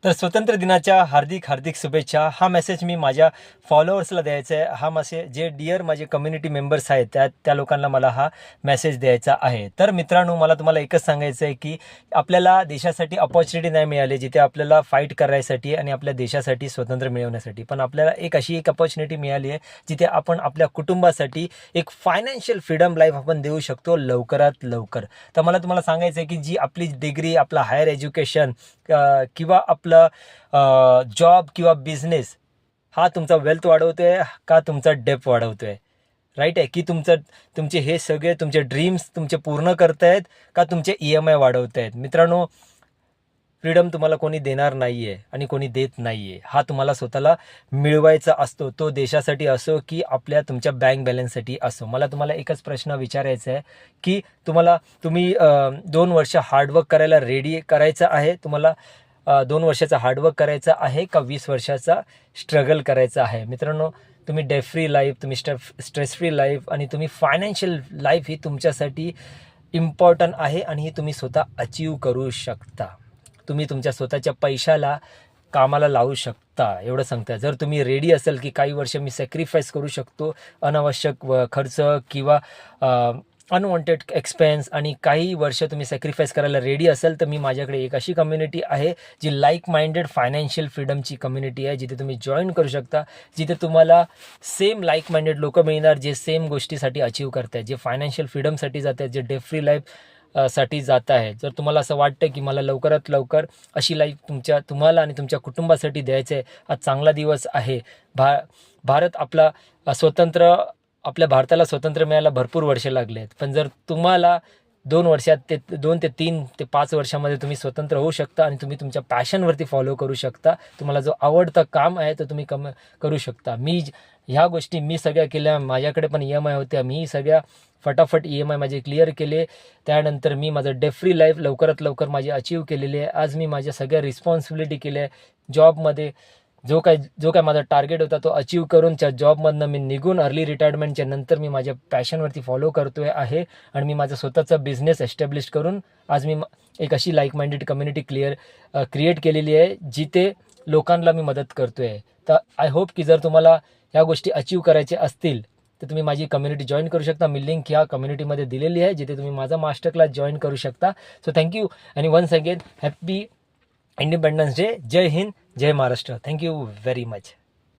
तर स्वतंत्र दिनाच्या हार्दिक हार्दिक शुभेच्छा. हा मेसेज मी माझ्या फॉलोअर्सला द्यायचा आहे. हा मेसेज जे डिअर माझे कम्युनिटी मेंबर्स आहेत त्या लोकांना मला हा मेसेज द्यायचा आहे. तर मित्रांनो, मला तुम्हाला एकच सांगायचं आहे की आपल्याला देशासाठी अपॉर्च्युनिटी नाही मिळाली जिथे आपल्याला फाईट करायसाठी आणि आपल्या देशासाठी स्वातंत्र्य मिळवण्यासाठी, पण आपल्याला अशी एक अपॉर्च्युनिटी मिळाली आहे जिथे आपण आपल्या कुटुंबासाठी एक फायनान्शियल फ्रीडम लाईफ आपण देऊ शकतो लवकरात लवकर. तर मला तुम्हाला सांगायचं आहे की जी आपली डिग्री, आपला हायर एज्युकेशन किंवा आपलं जॉब किंवा बिझनेस हा तुमचा वेल्थ वाढवतोय का तुमचा डेप्थ वाढवतोय? राईट आहे की तुमचे हे सगळे तुमचे ड्रीम्स तुमचे पूर्ण करतायत का तुमचे EMI वाढवतायत? मित्रांनो, फ्रीडम तुम्हाला कोणी देणार नाही आहे आणि कोणी देत नाही आहे. हा तुम्हाला स्वतःला मिळवायचा असतो. तो देशासाठी असो की तुमच्या बँक बॅलन्ससाठी असो. मला तुम्हाला एकच प्रश्न विचारायचा आहे की तुम्ही 2 वर्ष हार्डवर्क करायला रेडी करायचं आहे? तुम्हाला 2 वर्षाचा हार्डवर्क करायचा आहे का 20 वर्षाचा स्ट्रगल करायचा आहे? मित्रांनो, तुम्ही डेट फ्री लाईफ, तुम्ही स्ट्रेस फ्री लाईफ आणि तुम्ही फायनान्शियल लाईफ ही तुमच्यासाठी इम्पॉर्टंट आहे आणि ही तुम्ही स्वतः अचीव करू शकता. तुम्ही तुमच्या स्वतःच्या पैशाला कामाला लावू शकता, एवढं सांगता. जर तुम्ही रेडी असाल की काही वर्ष मी सॅक्रिफाईस करू शकतो, अनावश्यक खर्च किंवा अनवॉन्टेड एक्सपेन्स, आणि काही वर्ष तुम्ही सॅक्रिफाईस करायला रेडी असाल, तर मी माझ्याकडे एक अशी कम्युनिटी आहे जी लाईक माइंडेड फायनान्शियल फ्रीडमची कम्युनिटी आहे, जिथे तुम्ही जॉईन करू शकता, जिथे तुम्हाला सेम लाईक माइंडेड लोक मिळणार जे सेम गोष्टीसाठी अचीव करतात, जे फायनान्शियल फ्रीडमसाठी जात आहेत, जे डेट फ्री लाईफ साठी जात आहे. जर तुम्हाला असं वाटतं की मला लवकरात लवकर अशी लाईफ तुम्हाला आणि तुमच्या कुटुंबासाठी द्यायचं आहे, आज चांगला दिवस आहे. भारत आपला आपल्या भारताला स्वतंत्र मिळायला भरपूर वर्षे लागले आहेत, पण जर तुम्हाला 2 वर्षात 2 ते 3 ते 5 वर्षामध्ये तुम्ही स्वतंत्र होऊ शकता आणि तुम्ही तुमच्या पॅशनवरती फॉलो करू शकता. तुम्हाला जो आवडतं काम आहे तो तुम्ही करू शकता. ह्या गोष्टी मी सगळ्या केल्या. माझ्याकडे पण EMI होत्या. मी सगळ्या फटाफट EMI माझे क्लिअर केले. त्यानंतर मी माझं डेट फ्री लाईफ लवकरात लवकर माझी अचीव केलेली आहे. आज मी माझ्या सगळ्या रिस्पॉन्सिबिलिटी केल्या. जॉबमध्ये जो काय माझा टार्गेट होता तो अचीव करून त्या जॉबमधनं मी निघून अर्ली रिटायरमेंटच्या नंतर मी माझ्या पॅशनवरती फॉलो करतोय आहे आणि मी माझा स्वतःचा बिझनेस एस्टॅब्लिश करून आज मी एक अशी लाईक माइंडेड कम्युनिटी क्रिएट केलेली आहे जिथे लोकांना मी मदत करतोय. तर आय होप की जर तुम्हाला ह्या गोष्टी अचीव करायच्या असतील तर तुम्ही माझी कम्युनिटी जॉईन करू शकता. मी लिंक ह्या कम्युनिटीमध्ये दिलेली आहे जिथे तुम्ही माझा मास्टर क्लास जॉईन करू शकता. सो थँक्यू आणि once again happy independence day. जय हिंद, जय महाराष्ट्र. Thank you very much.